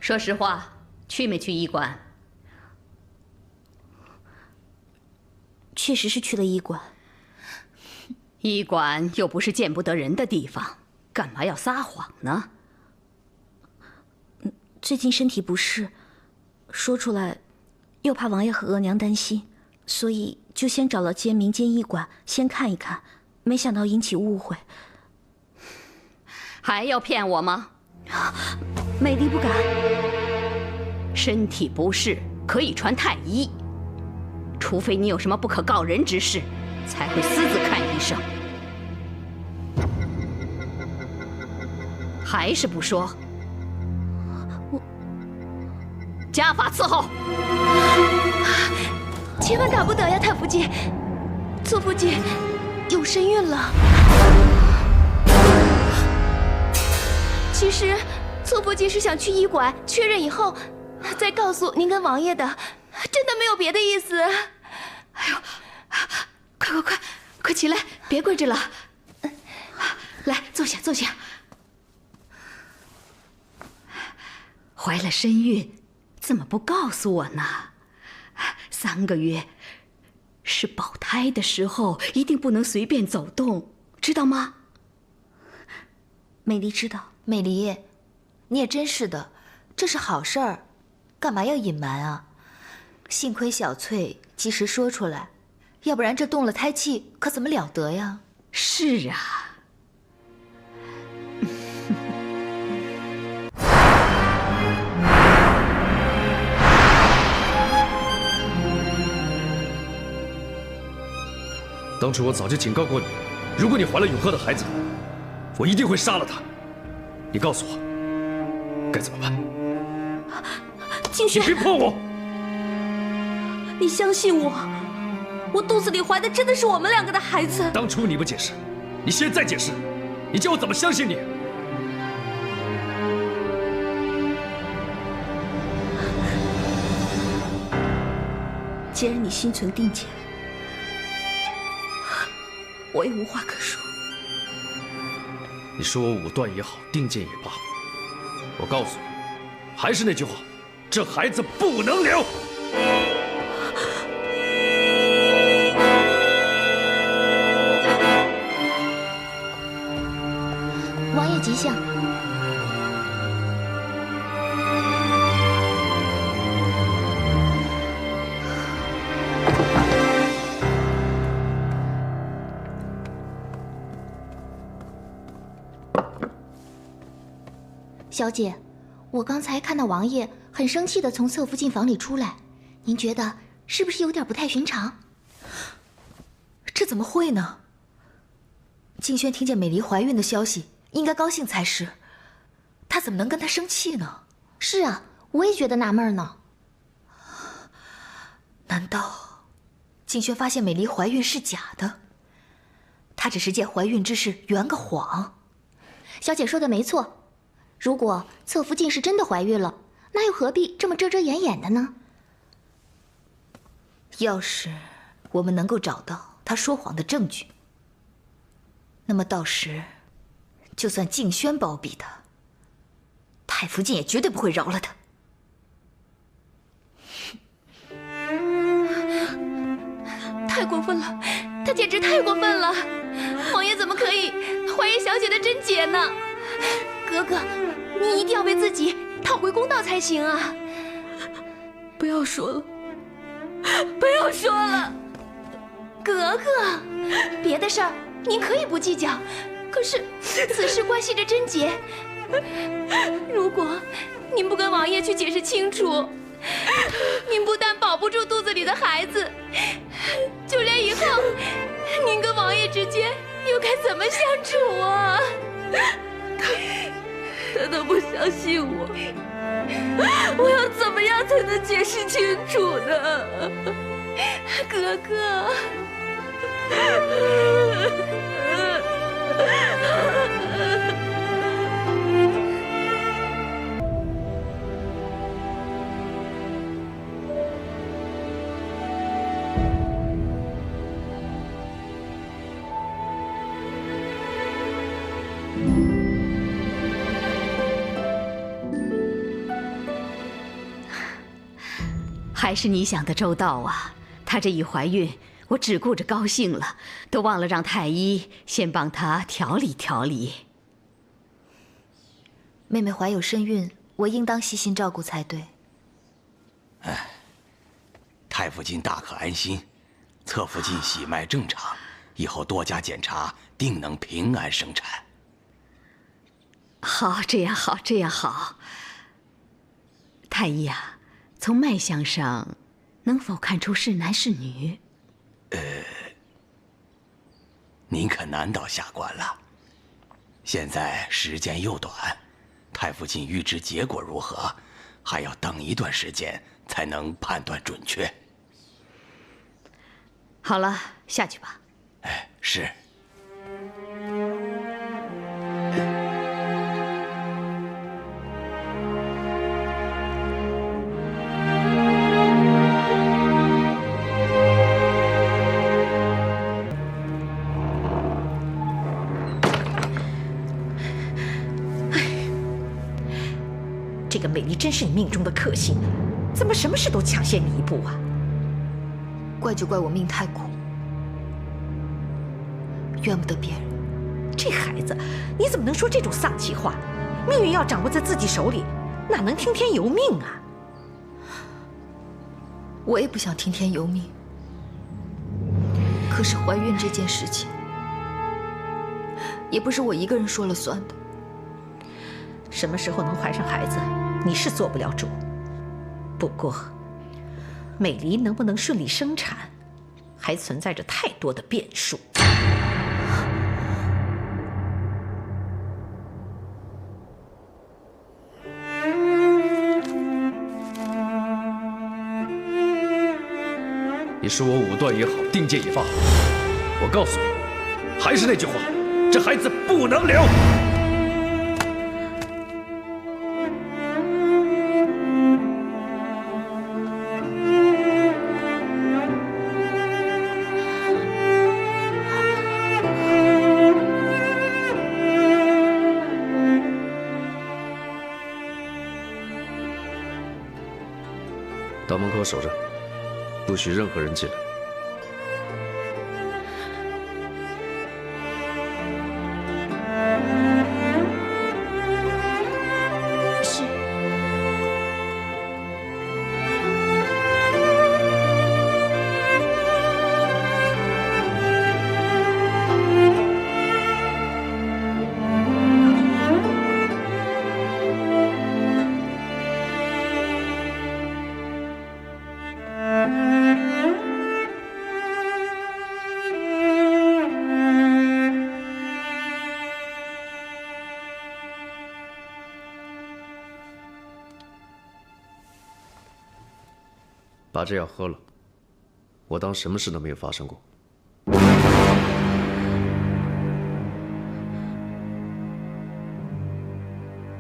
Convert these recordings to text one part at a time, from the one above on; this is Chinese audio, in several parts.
说实话，去没去医馆？确实是去了医馆。医馆又不是见不得人的地方，干嘛要撒谎呢？最近身体不适，说出来又怕王爷和额娘担心，所以就先找了间民间医馆先看一看，没想到引起误会。还要骗我吗？美丽不敢。身体不适可以传太医，除非你有什么不可告人之事，才会私自看医生。还是不说？家法伺候。千万打不得呀，太福晋，侧福晋有身孕了。其实侧福晋是想去医馆确认以后，再告诉您跟王爷的，真的没有别的意思。哎呦，快起来，别跪着了。来，坐下，坐下。怀了身孕，怎么不告诉我呢？3个月是保胎的时候，一定不能随便走动，知道吗？美丽知道。美丽，你也真是的，这是好事儿，干嘛要隐瞒啊？幸亏小翠及时说出来，要不然这动了胎气可怎么了得呀？是啊。当初我早就警告过你，如果你怀了永鹤的孩子，我一定会杀了他。你告诉我该怎么办？静轩，你别碰我！你相信我，我肚子里怀的真的是我们2个的孩子。当初你不解释，你现在解释，你叫我怎么相信你？既然你心存定见，我也无话可说。你说我武断也好，定见也罢，我告诉你，还是那句话，这孩子不能留。王爷吉祥。小姐，我刚才看到王爷很生气地从侧福晋房里出来，您觉得是不是有点不太寻常？这怎么会呢？静轩听见美离怀孕的消息，应该高兴才是，他怎么能跟她生气呢？是啊，我也觉得纳闷呢。难道静轩发现美离怀孕是假的？她只是借怀孕之事圆个谎？小姐说的没错。如果侧福晋是真的怀孕了，那又何必这么遮遮掩掩的呢？要是我们能够找到他说谎的证据，那么到时，就算静轩包庇他，太福晋也绝对不会饶了他。太过分了，他简直太过分了！王爷怎么可以怀疑小姐的贞洁呢？格格，你一定要为自己讨回公道才行啊！不要说了，不要说了，格格，别的事儿您可以不计较，可是此事关系着贞洁，如果您不跟王爷去解释清楚，您不但保不住肚子里的孩子，就连以后您跟王爷之间又该怎么相处啊？他都不相信我，我要怎么样才能解释清楚呢？格格。还是你想的周到啊！她这一怀孕，我只顾着高兴了，都忘了让太医先帮她调理调理。妹妹怀有身孕，我应当细心照顾才对。太傅金大可安心，侧福晋喜脉正常，以后多加检查，定能平安生产。好，这样好，这样好。太医啊，从脉象上，能否看出是男是女？您可难倒下官了。现在时间又短，太傅金预知结果如何，还要等一段时间才能判断准确。好了，下去吧。是。这个美丽真是你命中的克星，怎么什么事都抢先你一步啊？怪就怪我命太苦，怨不得别人。这孩子，你怎么能说这种丧气话？命运要掌握在自己手里，哪能听天由命啊？我也不想听天由命，可是怀孕这件事情，也不是我一个人说了算的。什么时候能怀上孩子，你是做不了主。不过，美离能不能顺利生产，还存在着太多的变数。你说我武断也好，定剑也罢，我告诉你，还是那句话，这孩子不能留。到门口守着，不许任何人进来。是。把这药喝了，我当什么事都没有发生过。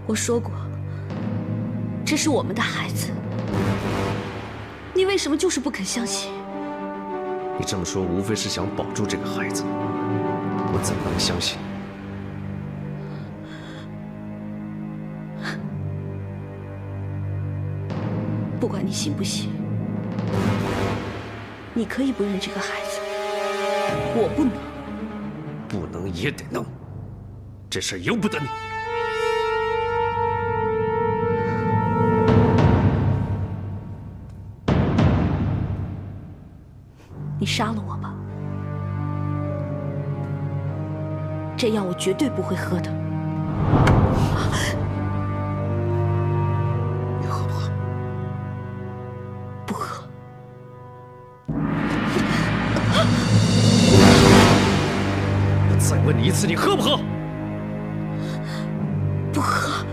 我说过，这是我们的孩子，你为什么就是不肯相信？你这么说，无非是想保住这个孩子，我怎么能相信？不管你信不信，你可以不认这个孩子，我不能。不能也得能，这事儿由不得你。你杀了我吧，这药我绝对不会喝的。你喝不喝？不喝。我再问你一次，你喝不喝？不喝。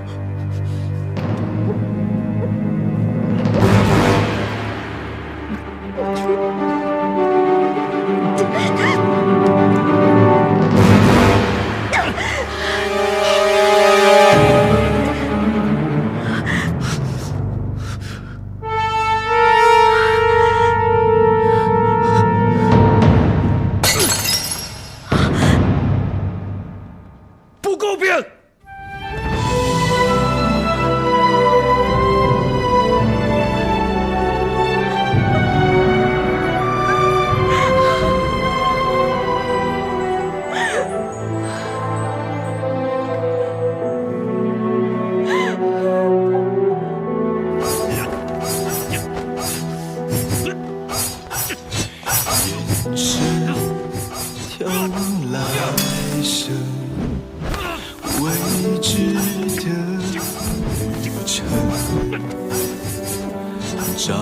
掌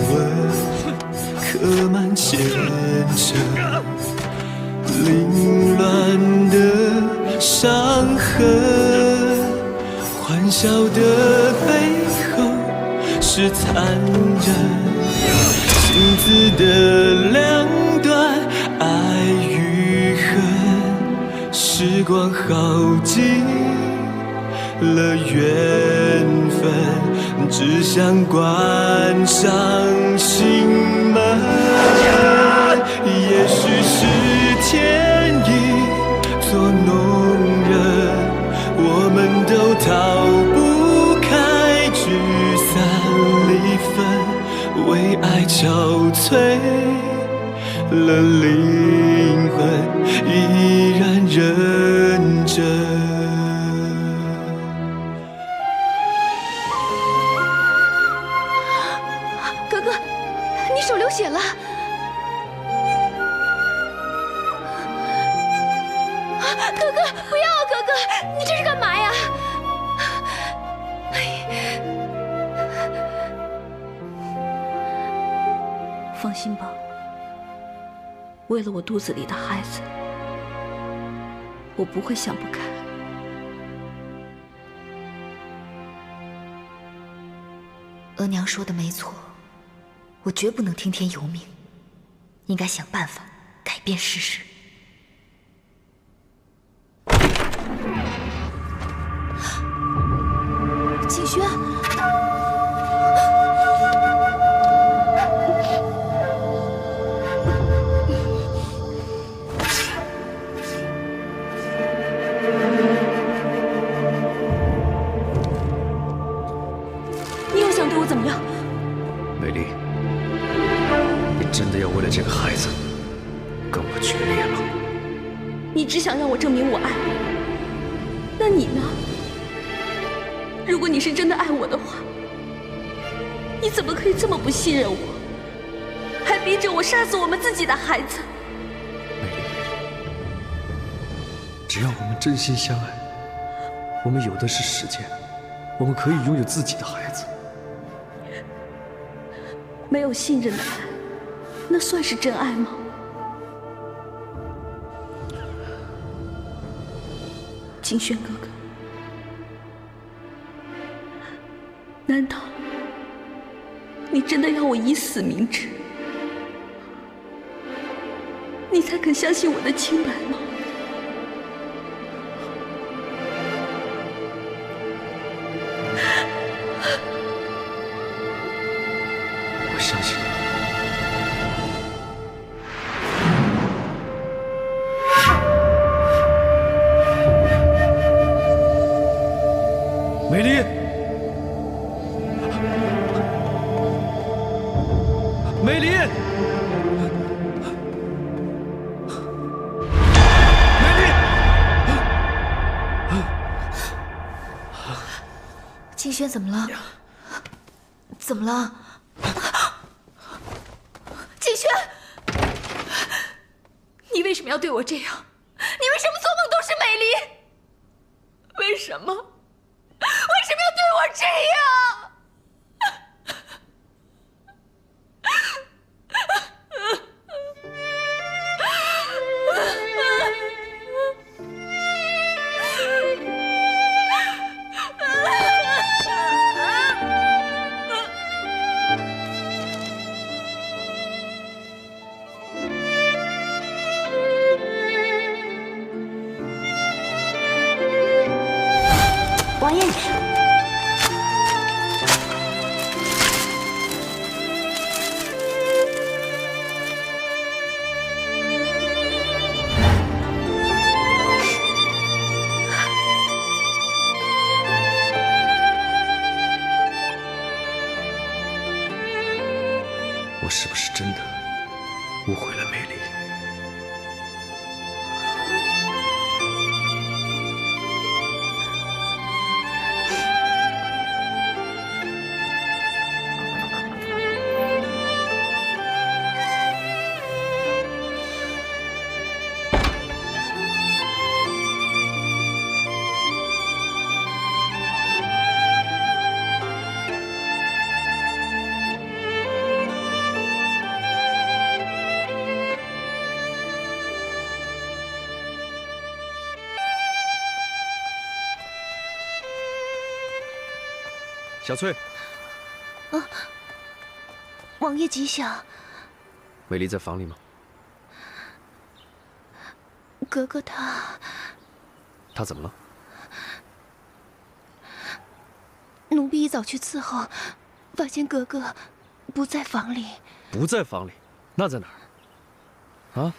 纹刻满前尘，凌乱的伤痕，欢笑的背后是残忍。镜子的两端，爱与恨，时光耗尽了缘分，只想关上心门。也许是天意作弄人，我们都逃不开聚散离分。为爱憔悴了灵魂，依然认真。哥哥，你手流血了。哥哥，不要！哥哥，你这是干嘛呀？放心吧，为了我肚子里的孩子，我不会想不开。额娘说的没错，我绝不能听天由命，应该想办法改变事实。景轩，你又想对我怎么样？美丽，你真的要为了这个孩子跟我决裂吗？你只想让我证明我爱你，那你呢？如果你是真的爱我的话，你怎么可以这么不信任我，还逼着我杀死我们自己的孩子？美丽，只要我们真心相爱，我们有的是时间，我们可以拥有自己的孩子。没有信任的爱，那算是真爱吗？景轩哥哥，难道你真的要我以死明志，你才肯相信我的清白吗？我相信你。美丽，美丽，美丽，金轩怎么了？怎么了？景轩，你为什么要对我这样？你为什么做梦都是美丽？为什么？为什么要对我这样？王爷，我是不是真的误会了美丽？小翠，王爷吉祥。美丽在房里吗？格格她她怎么了？奴婢一早去伺候，发现格格不在房里。不在房里，那在哪儿？啊？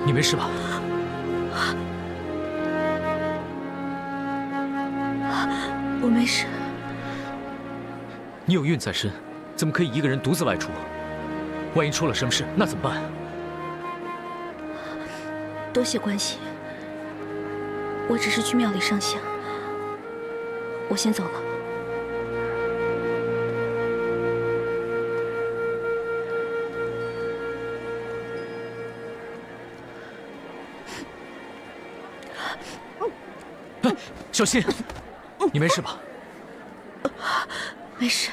你没事吧？我没事。你有孕在身，怎么可以一个人独自外出？万一出了什么事，那怎么办？多谢关心，我只是去庙里上香，我先走了。小心，你没事吧？没事。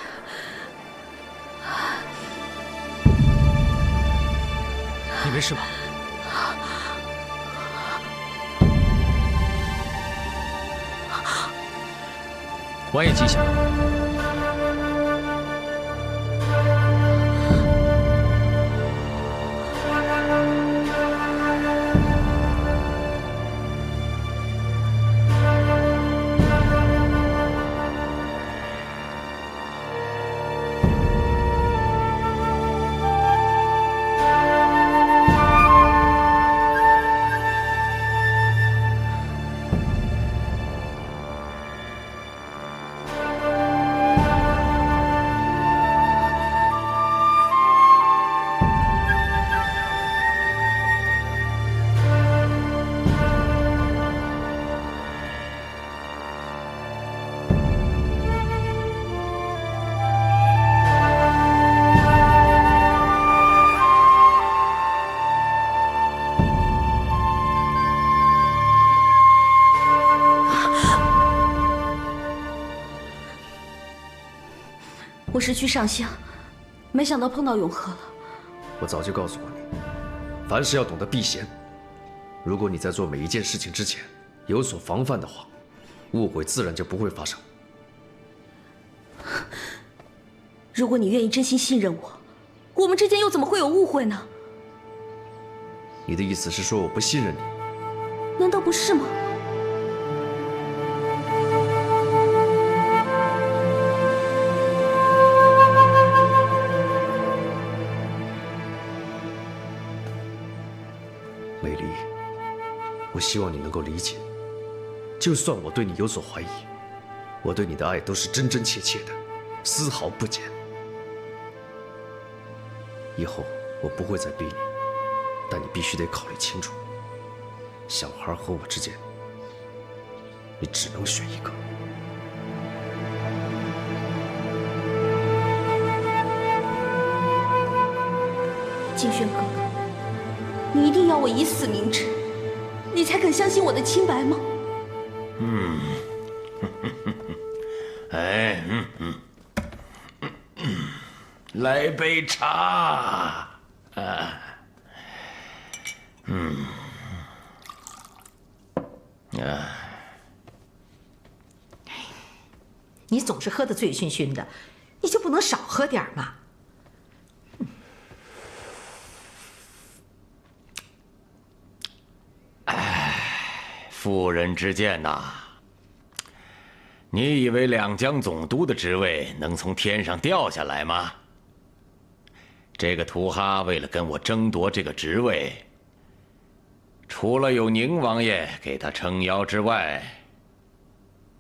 你没事吧？王爷吉祥。我是去上香，没想到碰到永和了。我早就告诉过你，凡事要懂得避嫌。如果你在做每一件事情之前有所防范的话，误会自然就不会发生。如果你愿意真心信任我，我们之间又怎么会有误会呢？你的意思是说我不信任你？难道不是吗？美丽，我希望你能够理解，就算我对你有所怀疑，我对你的爱都是真真切切的，丝毫不减。以后我不会再逼你，但你必须得考虑清楚，小孩和我之间，你只能选一个。金轩哥哥，你一定要我以死明志，你才肯相信我的清白吗？来杯茶。你总是喝得醉醺醺的，你就不能少喝点吗？妇人之见呐，你以为两江总督的职位能从天上掉下来吗？这个图哈为了跟我争夺这个职位，除了有宁王爷给他撑腰之外，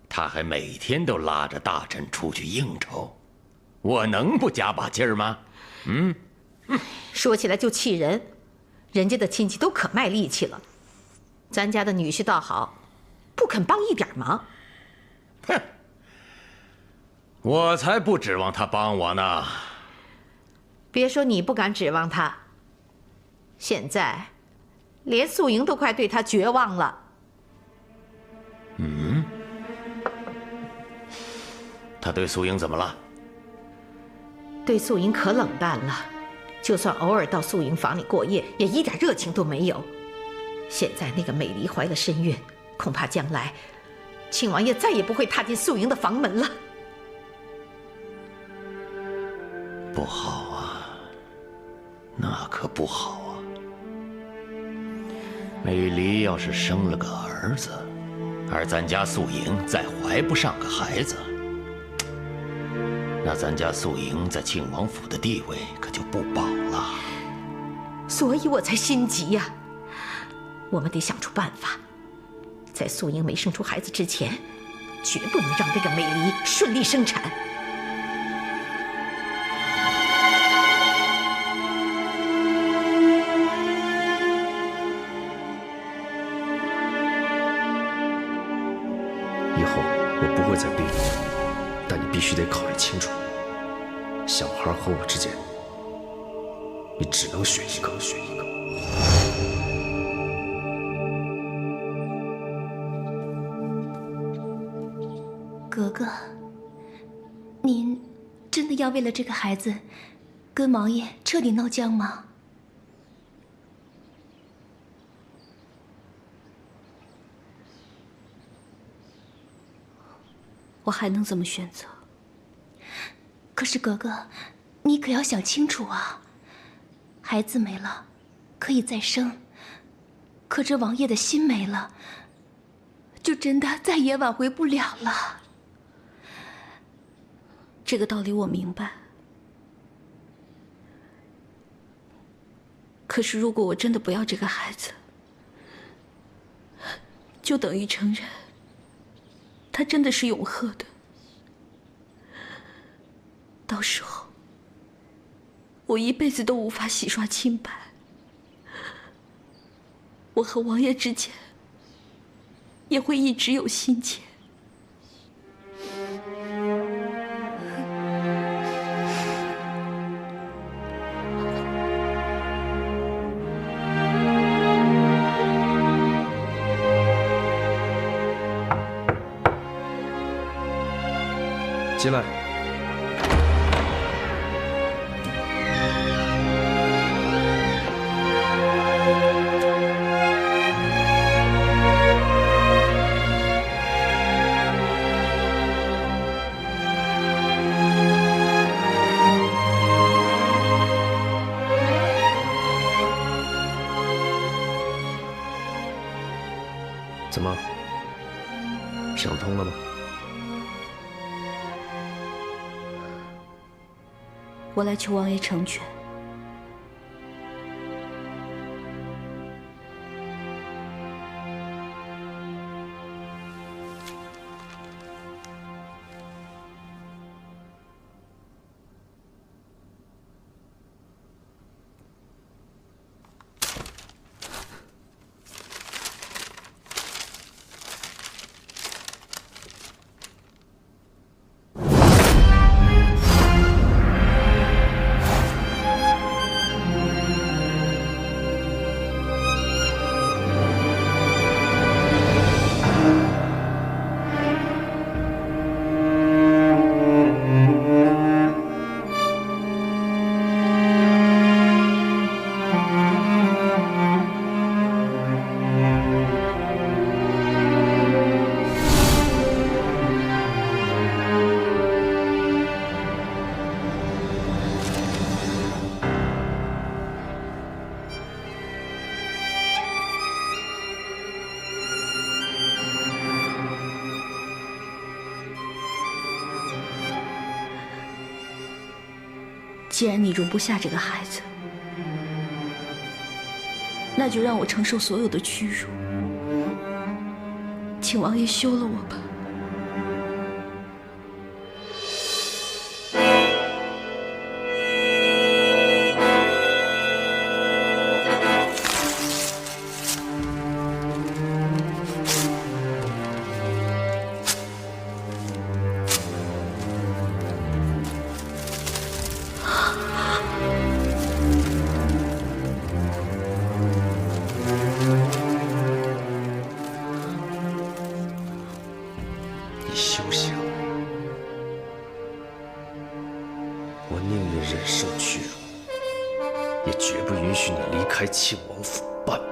他还每天都拉着大臣出去应酬，我能不加把劲儿吗？说起来就气人，人家的亲戚都可卖力气了，咱家的女婿倒好，不肯帮一点忙。哼，我才不指望他帮我呢。别说你不敢指望他，现在连素莹都快对他绝望了。他对素莹怎么了？对素莹可冷淡了，就算偶尔到素莹房里过夜，也一点热情都没有。现在那个美离怀了身孕，恐怕将来庆王爷再也不会踏进素莹的房门了。不好啊，那可不好啊。美离要是生了个儿子，而咱家素莹再怀不上个孩子，那咱家素莹在庆王府的地位可就不保了。所以我才心急呀。我们得想出办法，在素莹没生出孩子之前，绝不能让那个美离顺利生产。以后我不会再逼你，但你必须得考虑清楚，小孩和我之间，你只能选一个。格格，您真的要为了这个孩子，跟王爷彻底闹僵吗？我还能怎么选择？可是格格，你可要想清楚啊！孩子没了，可以再生，可这王爷的心没了，就真的再也挽回不了了。这个道理我明白。可是如果我真的不要这个孩子，就等于承认他真的是永鹤的。到时候，我一辈子都无法洗刷清白。我和王爷之间也会一直有心结。进来。怎么，想通了吗？我来求王爷成全。既然你容不下这个孩子，那就让我承受所有的屈辱，请王爷休了我吧。你休想！我宁愿忍受屈辱，也绝不允许你离开庆王府半步。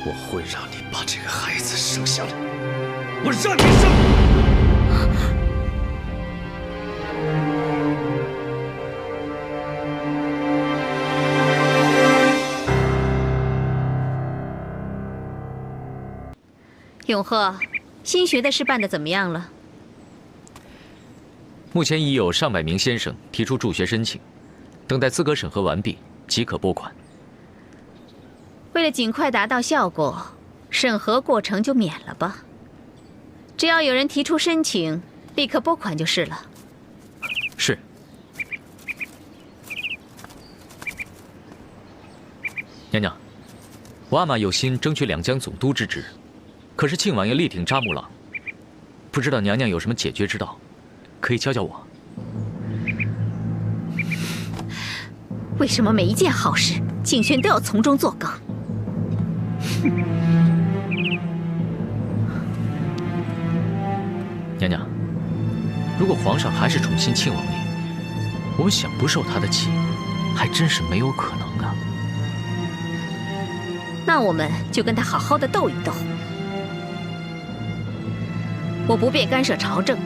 我会让你把这个孩子生下来，我让你生！永贺，新学的事办得怎么样了？目前已有上百名先生提出助学申请，等待资格审核完毕即可拨款。为了尽快达到效果，审核过程就免了吧。只要有人提出申请，立刻拨款就是了。是。娘娘，我阿玛有心争取两江总督之职。可是庆王爷力挺扎木朗，不知道娘娘有什么解决之道，可以教教我。为什么每一件好事，景轩都要从中作梗？娘娘，如果皇上还是宠信庆王爷，我们想不受他的气，还真是没有可能啊。那我们就跟他好好的斗一斗。我不便干涉朝政，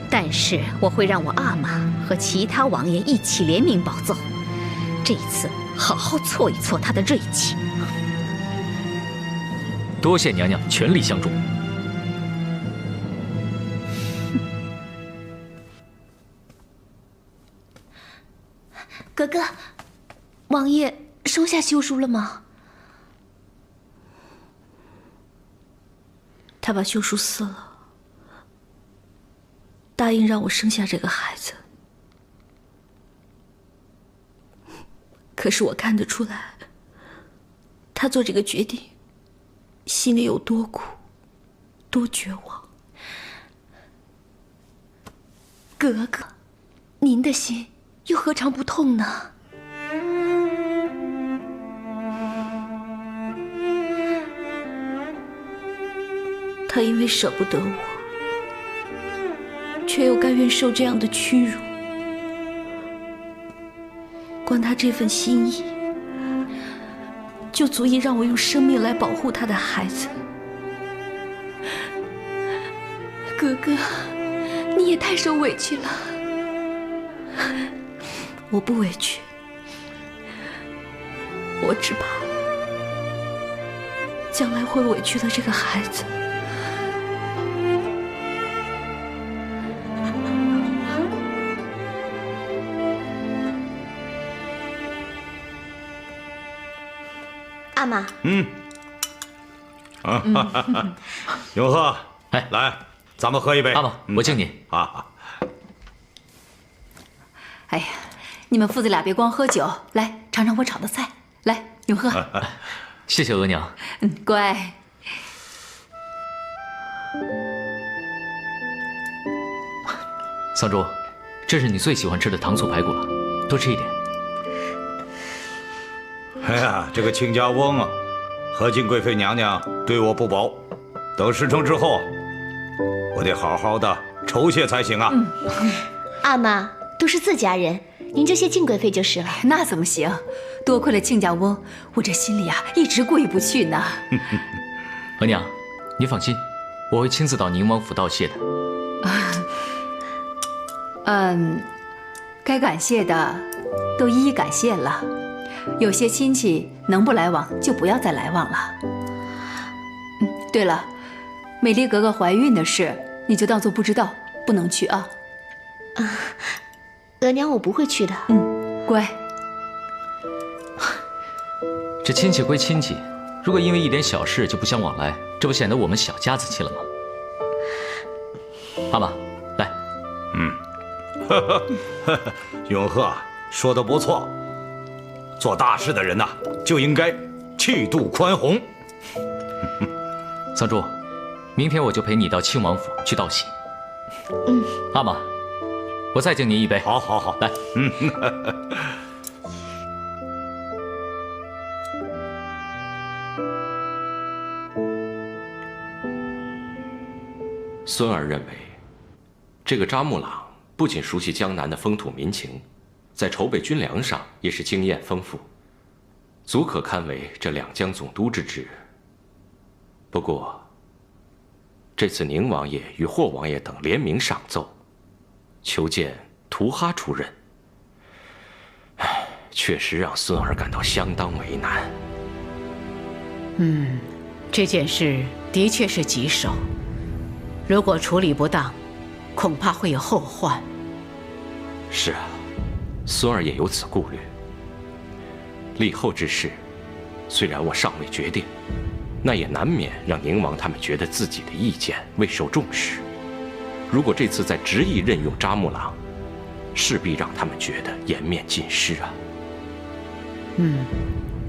但是我会让我阿玛和其他王爷一起联名保奏，这一次好好挫一挫他的锐气。多谢娘娘全力相助。哥哥，王爷收下休书了吗？他把休书撕了。答应让我生下这个孩子，可是我看得出来，他做这个决定，心里有多苦，多绝望。哥哥，您的心又何尝不痛呢？他因为舍不得我，却又甘愿受这样的屈辱，光他这份心意，就足以让我用生命来保护他的孩子。哥哥，你也太受委屈了。我不委屈，我只怕将来会委屈了这个孩子。阿玛，永贺，哎，来，咱们喝一杯。阿玛，我敬你。啊。哎呀，你们父子俩别光喝酒，来尝尝我炒的菜。来，永贺。谢谢额娘。乖。桑珠，这是你最喜欢吃的糖醋排骨了，多吃一点。哎呀，这个亲家翁啊，和敬贵妃娘娘对我不薄，等事成之后，我得好好的酬谢才行啊。阿玛都是自家人，您这些敬贵妃就是了。那怎么行？多亏了亲家翁，我这心里一直过意不去呢。额娘，您放心，我会亲自到宁王府道谢的。该感谢的都一一感谢了。有些亲戚能不来往就不要再来往了。对了，美丽格格怀孕的事你就当做不知道，不能去啊。额娘，我不会去的。乖。这亲戚归亲戚，如果因为一点小事就不相往来，这不显得我们小家子气了吗？阿玛，来。永贺说的不错，做大事的人呐，就应该气度宽宏。桑珠，明天我就陪你到亲王府去道喜。阿玛，我再敬您一杯。好，好，好，来。孙儿认为，这个扎木朗不仅熟悉江南的风土民情，在筹备军粮上也是经验丰富，足可堪为这两江总督之职。不过，这次宁王爷与霍王爷等联名上奏，求见图哈出任，确实让孙儿感到相当为难。这件事的确是棘手，如果处理不当，恐怕会有后患。是啊，孙儿也有此顾虑。立后之事，虽然我尚未决定，那也难免让宁王他们觉得自己的意见未受重视。如果这次再执意任用扎木朗，势必让他们觉得颜面尽失啊。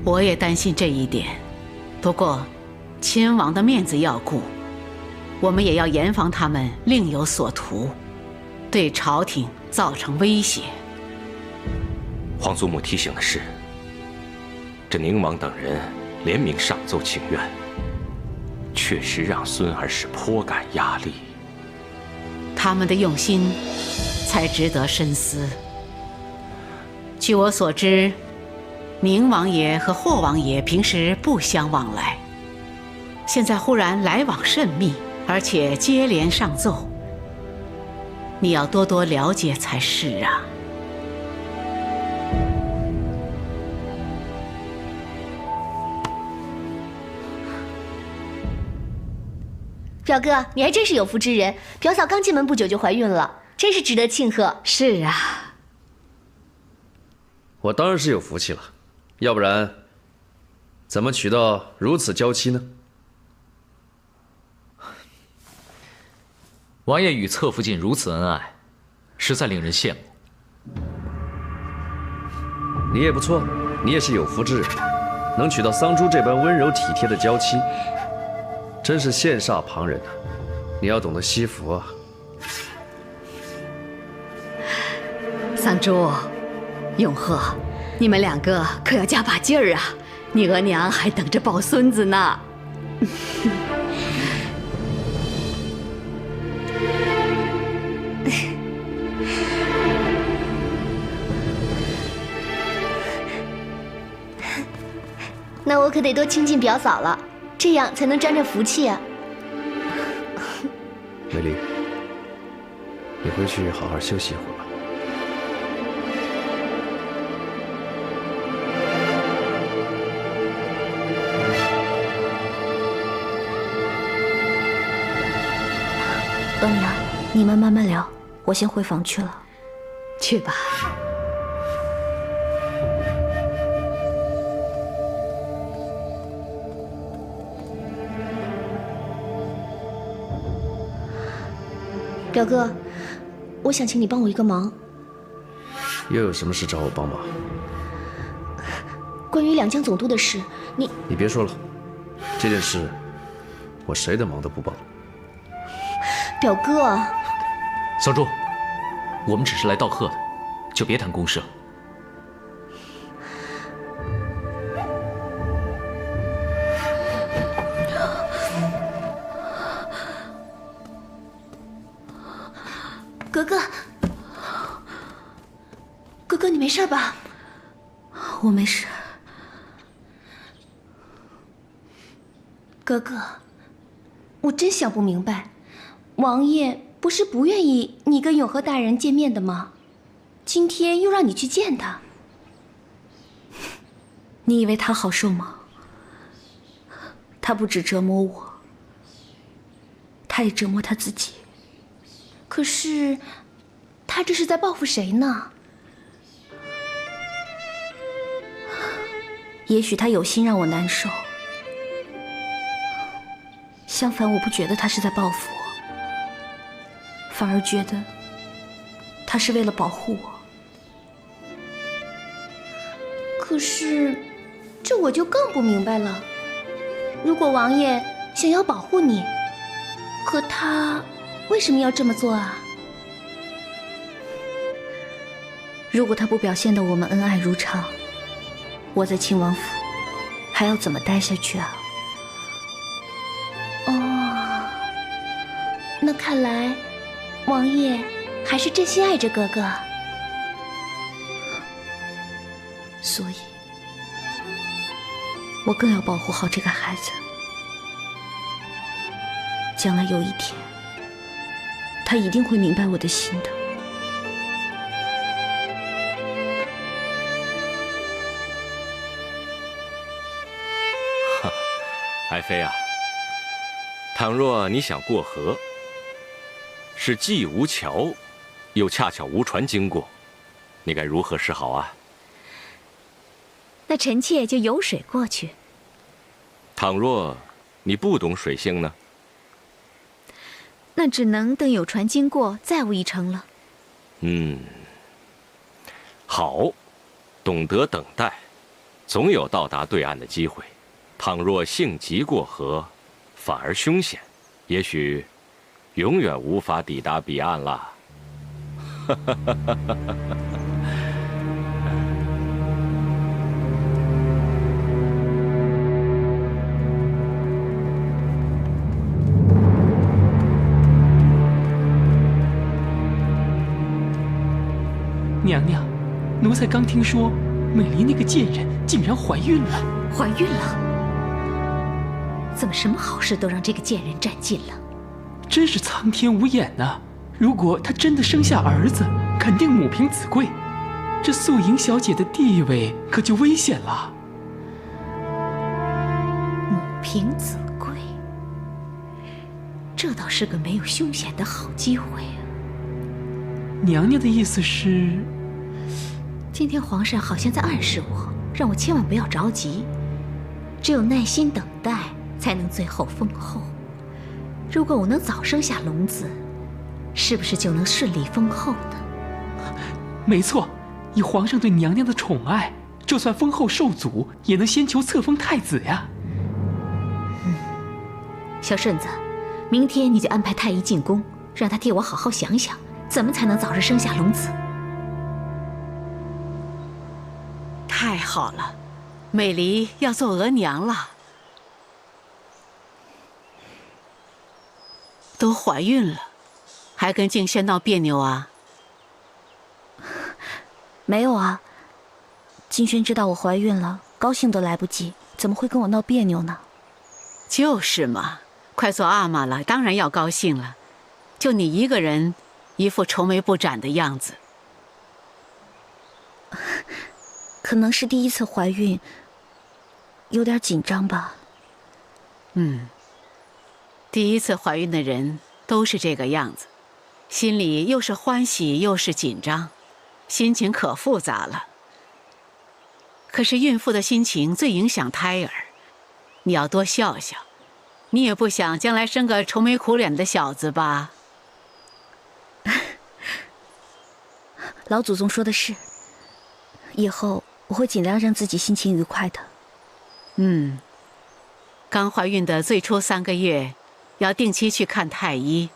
我也担心这一点。不过，亲王的面子要顾，我们也要严防他们另有所图，对朝廷造成威胁。皇祖母提醒的是，这宁王等人联名上奏请愿，确实让孙儿是颇感压力。他们的用心才值得深思。据我所知，宁王爷和霍王爷平时不相往来，现在忽然来往甚密，而且接连上奏，你要多多了解才是啊。表哥，你还真是有福之人，表嫂刚进门不久就怀孕了，真是值得庆贺。是啊，我当然是有福气了，要不然怎么娶到如此娇妻呢？王爷与侧福晋如此恩爱，实在令人羡慕。你也不错，你也是有福之人，能娶到桑珠这般温柔体贴的娇妻，真是羡煞旁人啊！你要懂得惜福啊。桑珠、永贺，你们两个可要加把劲儿啊！你额娘还等着抱孙子呢。那我可得多亲近表嫂了，这样才能沾着福气啊。美丽，你回去好好休息一会儿吧。额娘，你们慢慢聊，我先回房去了。去吧。表哥，我想请你帮我一个忙。又有什么事找我帮忙？关于两江总督的事，你别说了，这件事我谁的忙都不帮。表哥，桑珠，我们只是来道贺的，就别谈公事了。格格，格格，你没事吧？我没事。格格，我真想不明白，王爷不是不愿意你跟永和大人见面的吗？今天又让你去见他，你以为他好受吗？他不止折磨我，他也折磨他自己。可是，他这是在报复谁呢？也许他有心让我难受，相反，我不觉得他是在报复我，反而觉得他是为了保护我。可是，这我就更不明白了。如果王爷想要保护你，可他为什么要这么做啊？如果他不表现得我们恩爱如常，我在亲王府还要怎么待下去啊？哦，那看来王爷还是真心爱着哥哥。所以，我更要保护好这个孩子。将来有一天，他一定会明白我的心的。爱妃啊，倘若你想过河，是既无桥，又恰巧无船经过，你该如何是好啊？那臣妾就游水过去。倘若你不懂水性呢？那只能等有船经过，再无一程了。好，懂得等待，总有到达对岸的机会。倘若性急过河，反而凶险，也许永远无法抵达彼岸了。娘娘，奴才刚听说美离那个贱人竟然怀孕了。怀孕了？怎么什么好事都让这个贱人占尽了？真是苍天无眼呐！如果她真的生下儿子，肯定母凭子贵，这素莹小姐的地位可就危险了。母凭子贵，这倒是个没有凶险的好机会啊！娘娘的意思是，今天皇上好像在暗示我，让我千万不要着急，只有耐心等待，才能最后丰厚。如果我能早生下龙子，是不是就能顺利丰厚呢？没错，以皇上对娘娘的宠爱，就算封后受阻，也能先求册封太子呀。小顺子，明天你就安排太医进宫，让他替我好好想想，怎么才能早日生下龙子。太好了，美离要做额娘了。都怀孕了，还跟静轩闹别扭啊？没有啊，静轩知道我怀孕了，高兴都来不及，怎么会跟我闹别扭呢？就是嘛，快做阿玛了，当然要高兴了。就你一个人，一副愁眉不展的样子。可能是第一次怀孕，有点紧张吧。第一次怀孕的人都是这个样子，心里又是欢喜又是紧张，心情可复杂了。可是孕妇的心情最影响胎儿，你要多笑笑。你也不想将来生个愁眉苦脸的小子吧？老祖宗说的是，以后我会尽量让自己心情愉快的。刚怀孕的最初3个月，要定期去看太医，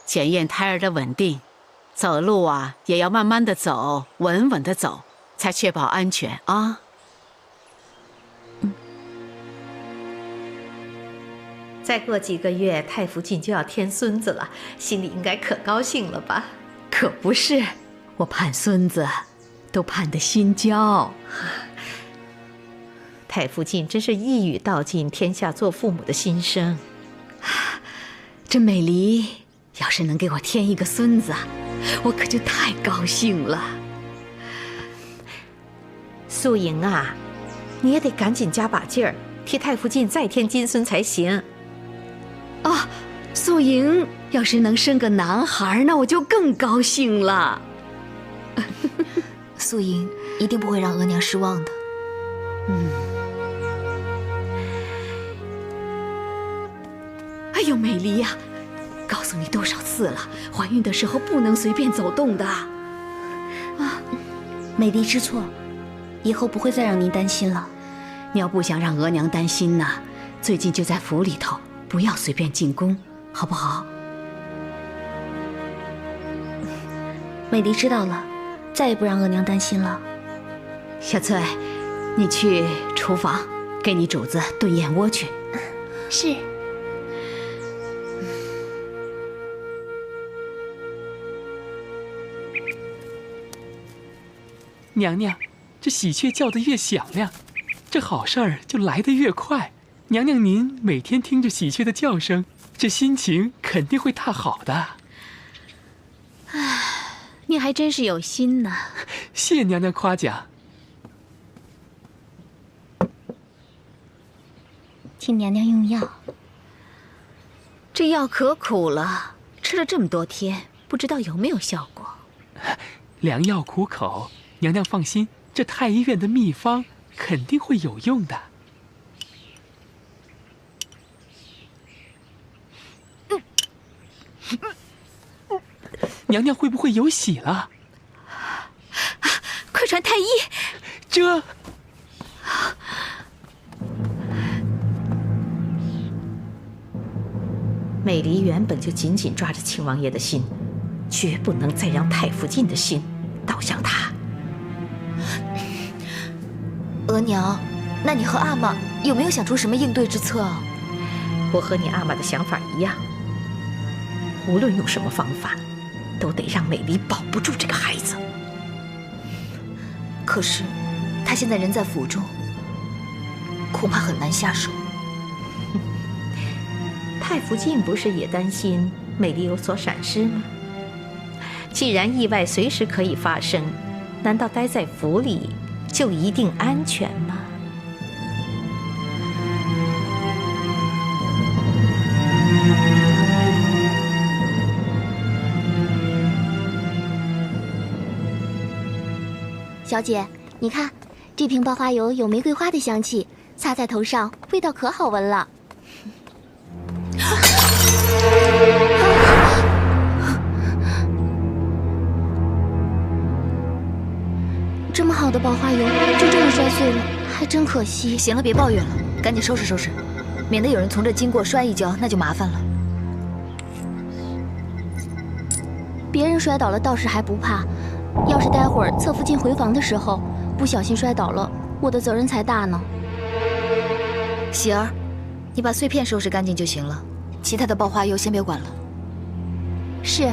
检验胎儿的稳定。走路啊，也要慢慢的走，稳稳的走，才确保安全啊。再过几个月，太福晋就要添孙子了，心里应该可高兴了吧？可不是，我盼孙子都盼得心焦。太福晋真是一语道尽天下做父母的心声。这美离要是能给我添一个孙子，我可就太高兴了。素莹啊，你也得赶紧加把劲儿，替太福晋再添金孙才行。素莹要是能生个男孩，那我就更高兴了。素莹一定不会让额娘失望的。哎呦，美离呀，告诉你多少次了，怀孕的时候不能随便走动的。美离知错，以后不会再让您担心了。你要不想让额娘担心呢，最近就在府里头，不要随便进宫，好不好？美离知道了，再也不让额娘担心了。小翠，你去厨房给你主子炖燕窝去。是。娘娘，这喜鹊叫得越响亮，这好事儿就来得越快。娘娘您每天听着喜鹊的叫声，这心情肯定会大好的。你还真是有心呢。谢娘娘夸奖。请娘娘用药。这药可苦了，吃了这么多天，不知道有没有效果。良药苦口，娘娘放心，这太医院的秘方肯定会有用的。娘娘会不会有喜了？快传太医！这美离原本就紧紧抓着亲王爷的心，绝不能再让太福晋的心倒向他。额娘，那你和阿玛有没有想出什么应对之策啊？我和你阿玛的想法一样，无论用什么方法，都得让美离保不住这个孩子。可是，她现在人在府中，恐怕很难下手。太福晋不是也担心美离有所闪失吗？既然意外随时可以发生，难道待在府里就一定安全吗？小姐，你看，这瓶爆花油有玫瑰花的香气，擦在头上味道可好闻了。这么好的爆花油就这么摔碎了，还真可惜。行了，别抱怨了，赶紧收拾收拾，免得有人从这经过摔一跤，那就麻烦了。别人摔倒了倒是还不怕，要是待会儿侧福晋回房的时候不小心摔倒了，我的责任才大呢。喜儿，你把碎片收拾干净就行了，其他的爆花油先别管了。是。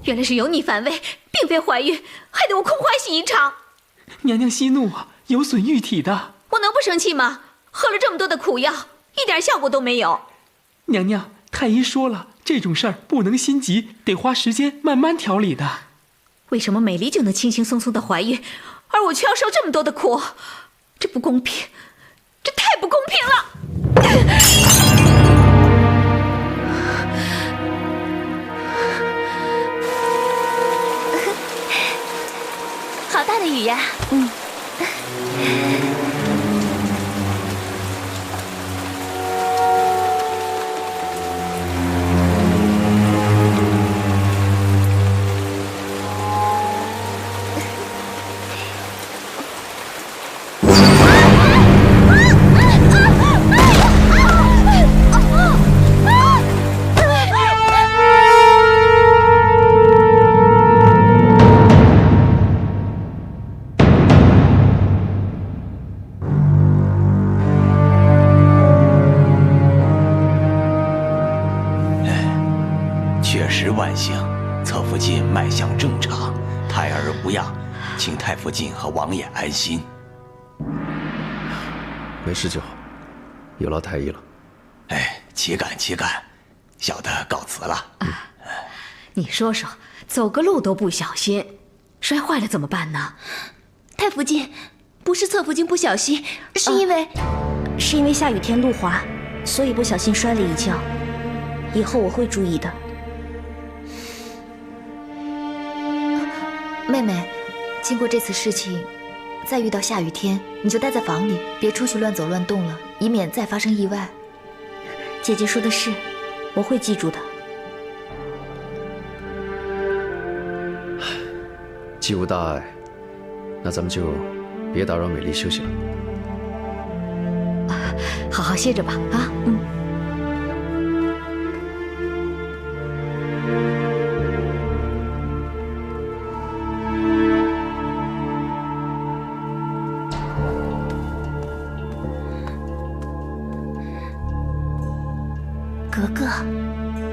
原来是有你反胃，并非怀孕，害得我空欢喜一场。娘娘息怒啊，有损玉体的。我能不生气吗？喝了这么多的苦药，一点效果都没有。娘娘，太医说了，这种事儿不能心急，得花时间慢慢调理的。为什么美离就能轻轻松松的怀孕，而我却要受这么多的苦？这不公平，这太不公平了！好大的雨呀！万幸，侧福晋脉象正常，胎儿无恙，请太福晋和王爷安心。没事就好。有劳太医了。哎，岂敢岂敢，小的告辞了。你说说，走个路都不小心，摔坏了怎么办呢？太福晋，不是侧福晋不小心，是因为、是因为下雨天路滑，所以不小心摔了一跤。以后我会注意的。妹妹，经过这次事情，再遇到下雨天，你就待在房里，别出去乱走乱动了，以免再发生意外。姐姐说的是，我会记住的。既无大碍，那咱们就别打扰美丽休息了。好好歇着吧，啊，格格，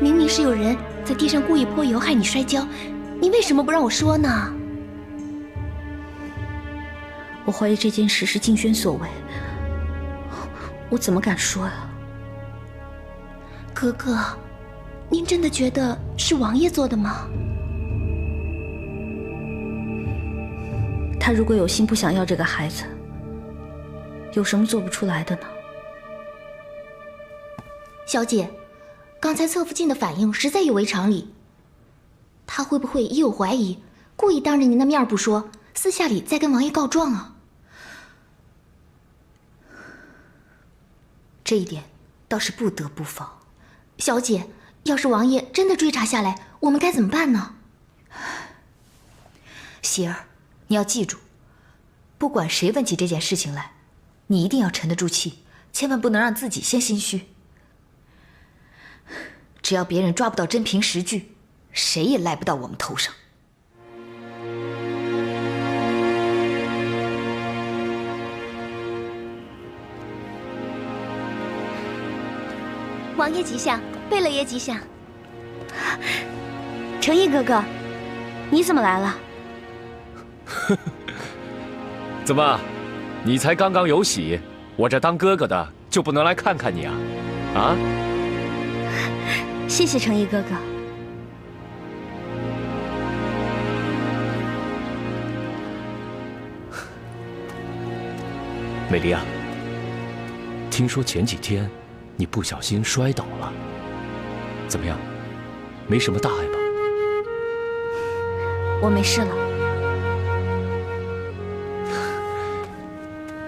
明明是有人在地上故意泼油害你摔跤，你为什么不让我说呢？我怀疑这件事是静轩所为，我怎么敢说呀？格格，您真的觉得是王爷做的吗？他如果有心不想要这个孩子，有什么做不出来的呢？小姐，刚才侧福晋的反应实在有违常理。他会不会也有怀疑，故意当着您的面不说，私下里再跟王爷告状啊？这一点倒是不得不防。小姐，要是王爷真的追查下来，我们该怎么办呢？希儿，你要记住，不管谁问起这件事情来，你一定要沉得住气，千万不能让自己先心虚。只要别人抓不到真凭实据，谁也赖不到我们头上。王爷吉祥，贝勒爷吉祥。成毅哥哥，你怎么来了？怎么，你才刚刚有喜，我这当哥哥的就不能来看看你啊？啊？谢谢成毅哥哥。美丽啊，听说前几天你不小心摔倒了，怎么样？没什么大碍吧？我没事了。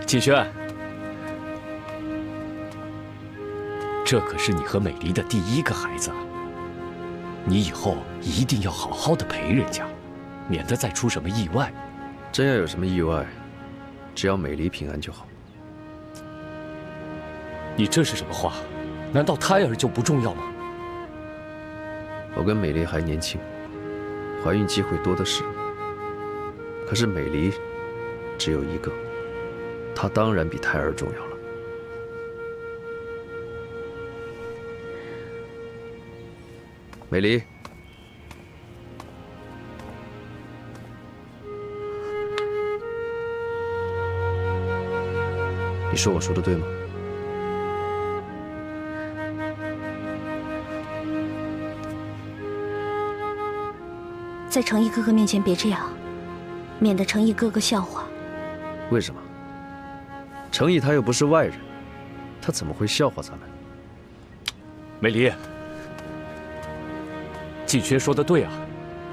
季轩，这可是你和美丽的第一个孩子，你以后一定要好好的陪人家，免得再出什么意外。真要有什么意外，只要美丽平安就好。你这是什么话？难道胎儿就不重要吗？我跟美丽还年轻，怀孕机会多的是。可是美丽只有一个，她当然比胎儿重要了。美丽，你说我说的对吗？在成毅哥哥面前别这样，免得成毅哥哥笑话。为什么？成毅他又不是外人，他怎么会笑话咱们？美丽，季轩说的对啊，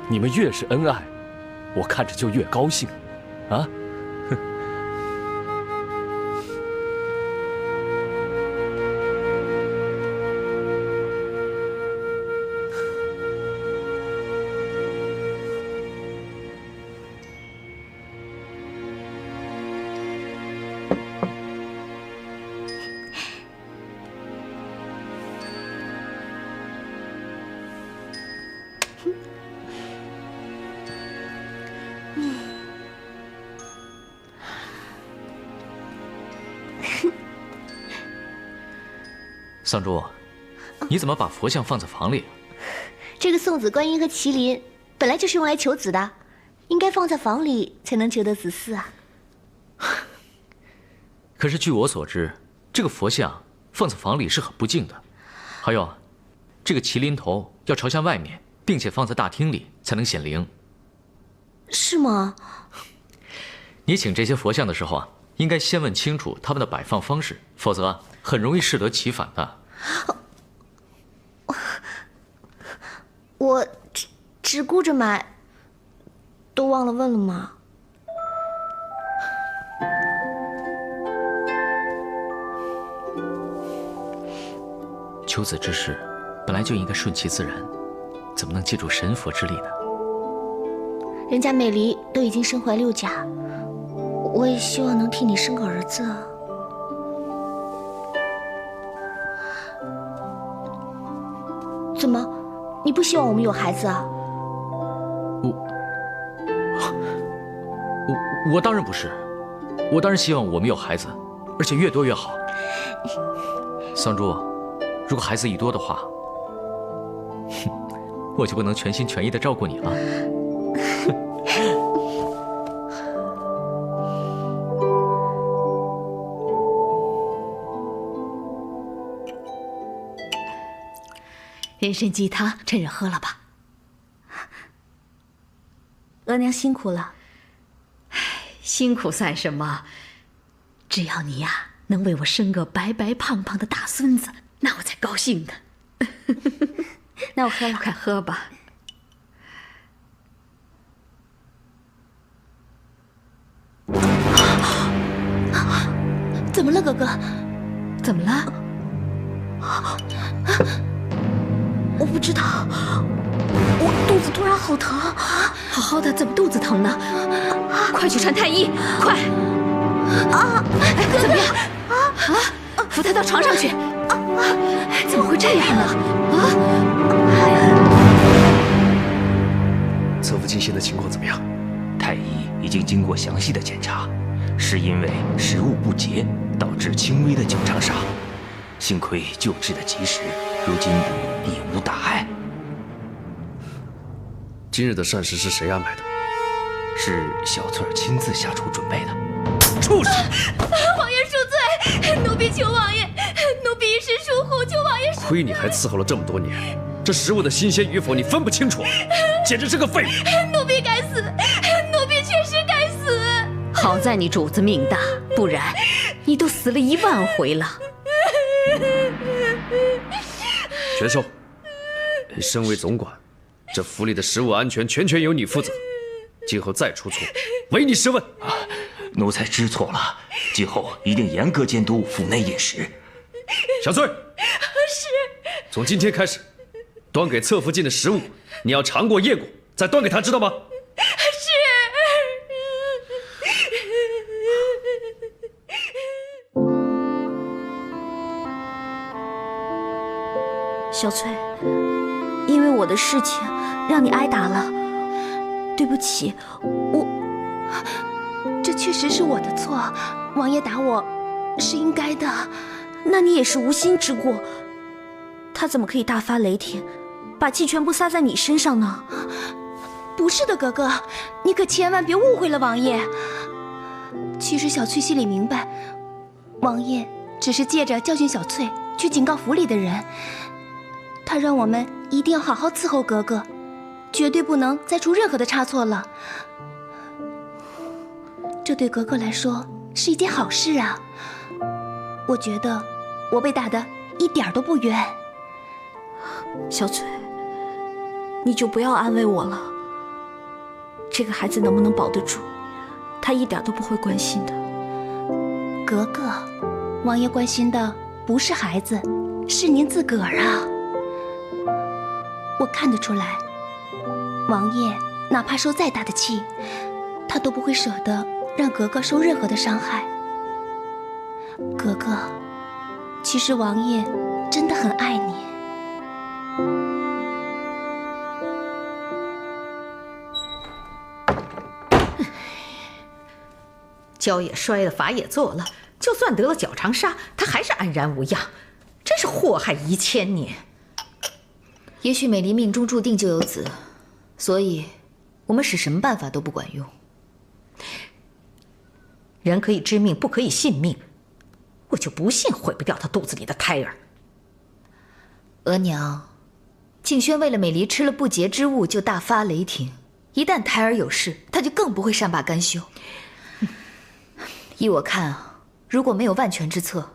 你们越是恩爱，我看着就越高兴，啊？桑珠，你怎么把佛像放在房里？这个送子观音和麒麟本来就是用来求子的，应该放在房里才能求得子嗣啊。可是据我所知，这个佛像放在房里是很不敬的。还有，这个麒麟头要朝向外面，并且放在大厅里才能显灵。是吗？你请这些佛像的时候啊，应该先问清楚他们的摆放方式，否则很容易适得其反的。我只顾着买，都忘了问了吗？求子之事，本来就应该顺其自然，怎么能借助神佛之力呢？人家美离都已经身怀6甲，我也希望能替你生个儿子。怎么，你不希望我们有孩子啊？我当然不是，我当然希望我们有孩子，而且越多越好。桑珠，如果孩子一多的话，我就不能全心全意地照顾你了。人参鸡汤，趁热喝了吧。额娘辛苦了。辛苦算什么？只要你呀能为我生个白白胖胖的大孙子，那我才高兴呢。那我喝了，快喝吧。怎么了，哥哥？怎么了？我不知道，我肚子突然好疼。好好的，怎么肚子疼呢？快去穿太医，快！怎么样？扶他到床上去。怎么会这样呢？侧福晋现在情况怎么样？太医已经经过详细的检查，是因为食物不洁导致轻微的脚长沙，幸亏救治的及时，如今已无大碍。今日的膳食是谁安排的？是小翠儿亲自下厨准备的。畜生！王爷恕罪，奴婢求王爷，奴婢一时疏忽，求王爷。亏你还伺候了这么多年，这食物的新鲜与否你分不清楚，简直是个废物！奴婢该死，奴婢确实该死。好在你主子命大，不然你都死了1万回了。全寿，你身为总管，这府里的食物安全全由你负责，今后再出错，唯你是问。奴才知错了，今后一定严格监督府内饮食。小翠，是。从今天开始，端给侧福晋的食物，你要尝过验过，再端给他，知道吗？是。小翠，因为我的事情让你挨打了，对不起，这确实是我的错，王爷打我是应该的。那你也是无心之过，他怎么可以大发雷霆，把气全部撒在你身上呢？不是的，哥哥，你可千万别误会了王爷。其实小翠心里明白，王爷只是借着教训小翠，去警告府里的人。他让我们一定要好好伺候格格，绝对不能再出任何的差错了。这对格格来说是一件好事啊！我觉得我被打得一点都不冤。小翠，你就不要安慰我了。这个孩子能不能保得住，他一点都不会关心的。格格，王爷关心的不是孩子，是您自个儿啊！我看得出来，王爷哪怕受再大的气，他都不会舍得让格格受任何的伤害。格格，其实王爷真的很爱你。跤也摔了，法也做了，就算得了脚长沙，他还是安然无恙，真是祸害1000年。也许美离命中注定就有子，所以我们使什么办法都不管用。人可以知命，不可以信命。我就不信毁不掉她肚子里的胎儿。额娘，静轩为了美离吃了不洁之物就大发雷霆，一旦胎儿有事，他就更不会善罢甘休。依我看啊，如果没有万全之策，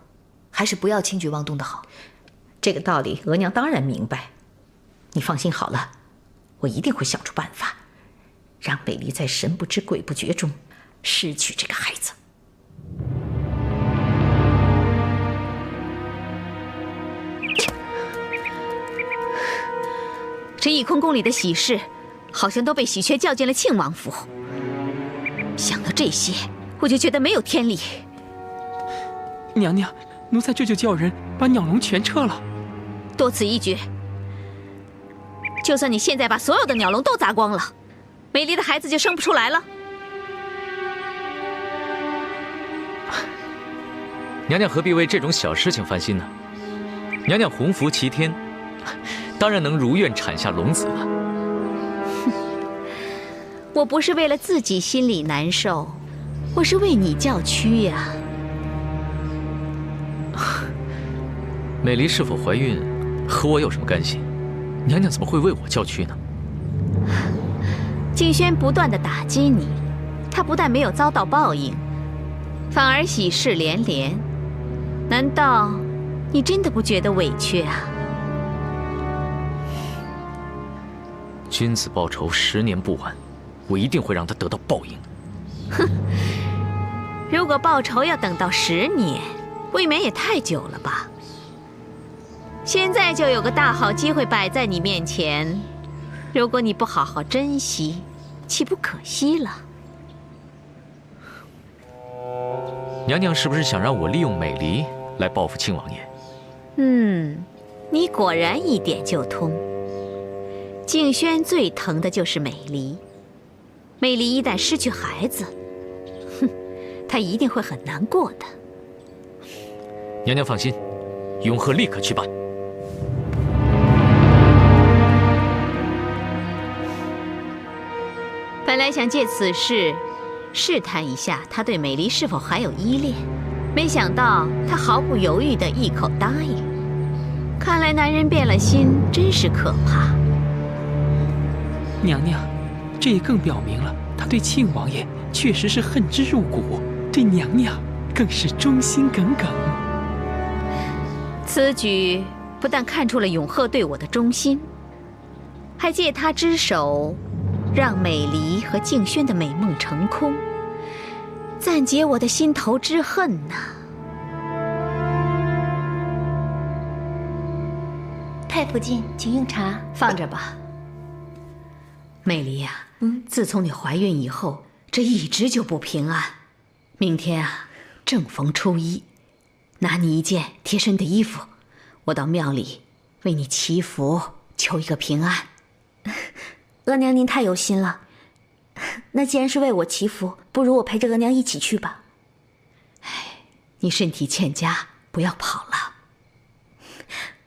还是不要轻举妄动的好。这个道理，额娘当然明白。你放心好了，我一定会想出办法，让美离在神不知鬼不觉中失去这个孩子。这翊坤宫里的喜事，好像都被喜鹊叫进了庆王府。想到这些，我就觉得没有天理。娘娘，奴才这就叫人把鸟笼全撤了。多此一举。就算你现在把所有的鸟笼都砸光了，美丽的孩子就生不出来了。娘娘何必为这种小事情烦心呢？娘娘洪福齐天，当然能如愿产下龙子了。我不是为了自己心里难受，我是为你叫屈呀。美离是否怀孕，和我有什么干系？娘娘怎么会为我叫屈呢？静轩不断地打击你，他不但没有遭到报应，反而喜事连连。难道你真的不觉得委屈啊？君子报仇，10年不晚。我一定会让他得到报应。哼，如果报仇要等到10年，未免也太久了吧？现在就有个大好机会摆在你面前，如果你不好好珍惜，岂不可惜了？娘娘是不是想让我利用美离来报复庆王爷？你果然一点就通。静轩最疼的就是美离，美离一旦失去孩子，她一定会很难过的。娘娘放心，永鹤立刻去办。本来想借此事试探一下他对美离是否还有依恋，没想到他毫不犹豫地一口答应。看来男人变了心，真是可怕。娘娘，这也更表明了他对庆王爷确实是恨之入骨，对娘娘更是忠心耿耿。此举不但看出了永鹤对我的忠心，还借他之手让美离和静轩的美梦成空，暂解我的心头之恨呐。太府进，请用茶。放着吧。美离呀，自从你怀孕以后，这一直就不平安。明天啊，正逢初一，拿你一件贴身的衣服，我到庙里为你祈福，求一个平安。额娘您太有心了，那既然是为我祈福，不如我陪着额娘一起去吧。你身体欠佳，不要跑了。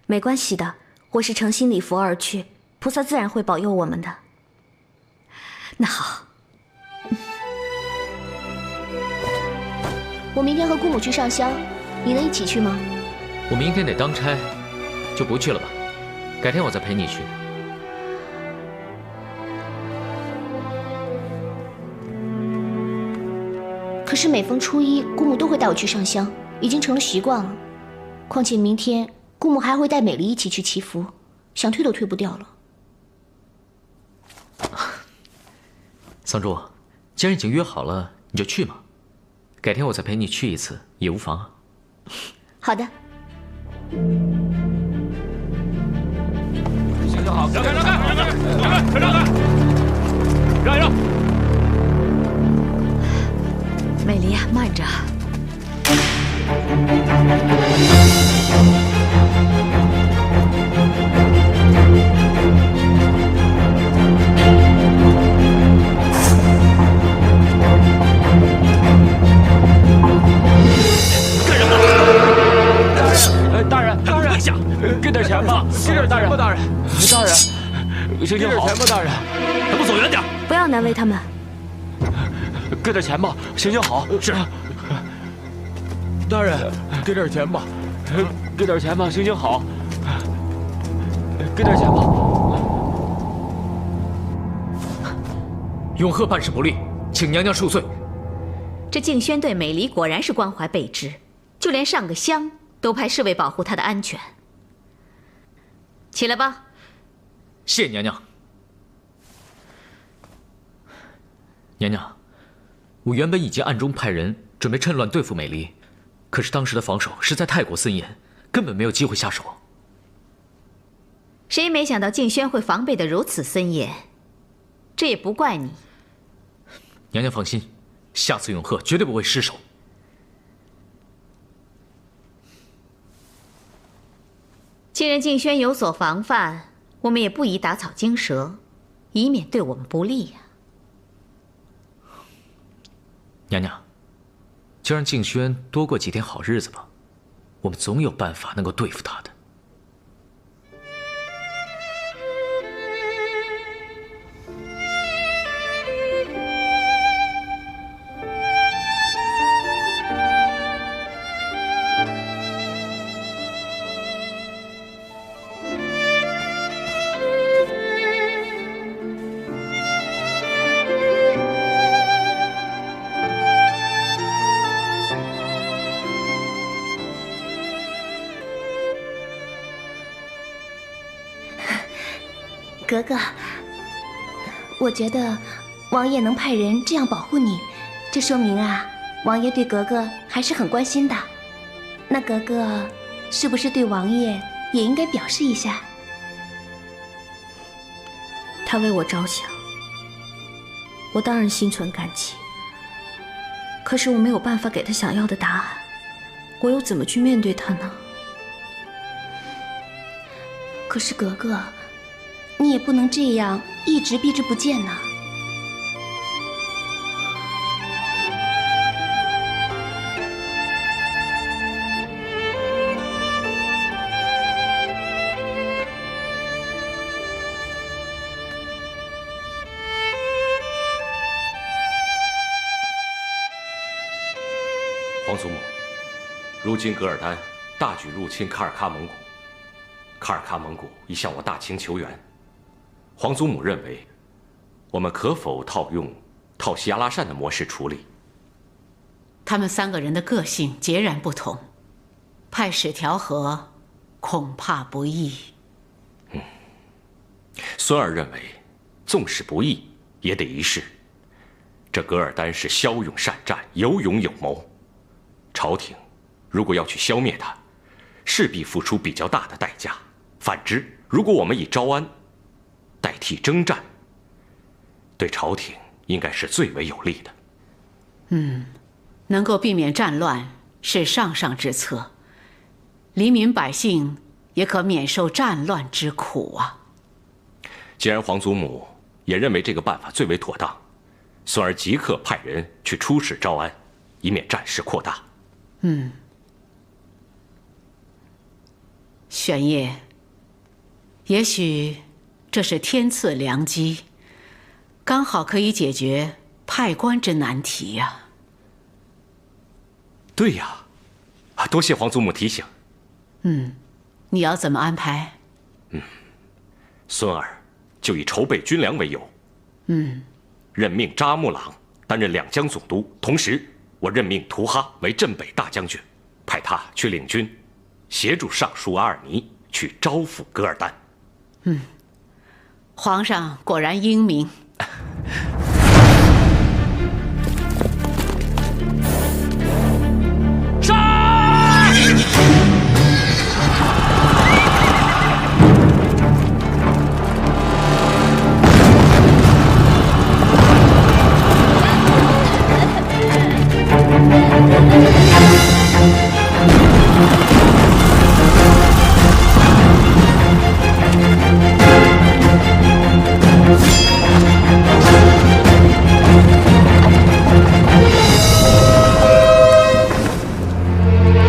没关系的，我是诚心礼佛而去，菩萨自然会保佑我们的。那好，我明天和姑母去上香，你能一起去吗？我明天得当差，就不去了吧。改天我再陪你去。可是每逢初一，姑母都会带我去上香，已经成了习惯了。况且明天姑母还会带美离一起去祈福，想推都推不掉了。桑珠，既然已经约好了，你就去嘛。改天我再陪你去一次也无妨啊。好的。行好，让开，让开，让开，让开，让开，让一让。美离呀，慢着。大人，大人，给点钱吧，给点大人，大人，大人，行行好，给点钱吧，大人，还不走远点？不要难为他们。给点钱吧，行行好，是。大人，给点钱吧，给点钱吧，行行好，给点钱吧。永鹤办事不力，请娘娘恕罪。这静轩对美离果然是关怀备至，就连上个香都派侍卫保护她的安全。起来吧。谢娘娘。娘娘，我原本已经暗中派人准备趁乱对付美离，可是当时的防守实在太过森严，根本没有机会下手。谁没想到静轩会防备得如此森严，这也不怪你。娘娘放心，下次永鹤绝对不会失手。既然静轩有所防范，我们也不宜打草惊蛇，以免对我们不利呀。娘娘，就让静轩多过几天好日子吧，我们总有办法能够对付她的。格格，我觉得王爷能派人这样保护你，这说明啊，王爷对格格还是很关心的。那格格是不是对王爷也应该表示一下？他为我着想，我当然心存感激。可是我没有办法给他想要的答案，我又怎么去面对他呢？可是格格，你也不能这样一直避之不见呢。皇祖母，如今噶尔丹大举入侵卡尔喀蒙古，卡尔喀蒙古已向我大清求援。皇祖母认为，我们可否套用套西阿拉善的模式处理？他们三个人的个性截然不同，派使调和，恐怕不易。孙儿认为，纵使不易，也得一试。这噶尔丹是骁勇善战，有勇有谋。朝廷如果要去消灭他，势必付出比较大的代价。反之，如果我们以招安代替征战，对朝廷应该是最为有利的。能够避免战乱是上上之策，黎民百姓也可免受战乱之苦啊。既然皇祖母也认为这个办法最为妥当，孙儿即刻派人去出使招安，以免战事扩大。玄烨，也许这是天赐良机，刚好可以解决派官之难题呀。对呀，多谢皇祖母提醒。你要怎么安排？孙儿就以筹备军粮为由，任命扎木朗担任两江总督，同时我任命图哈为镇北大将军，派他去领军，协助尚书阿尔尼去招抚噶尔丹。皇上果然英明。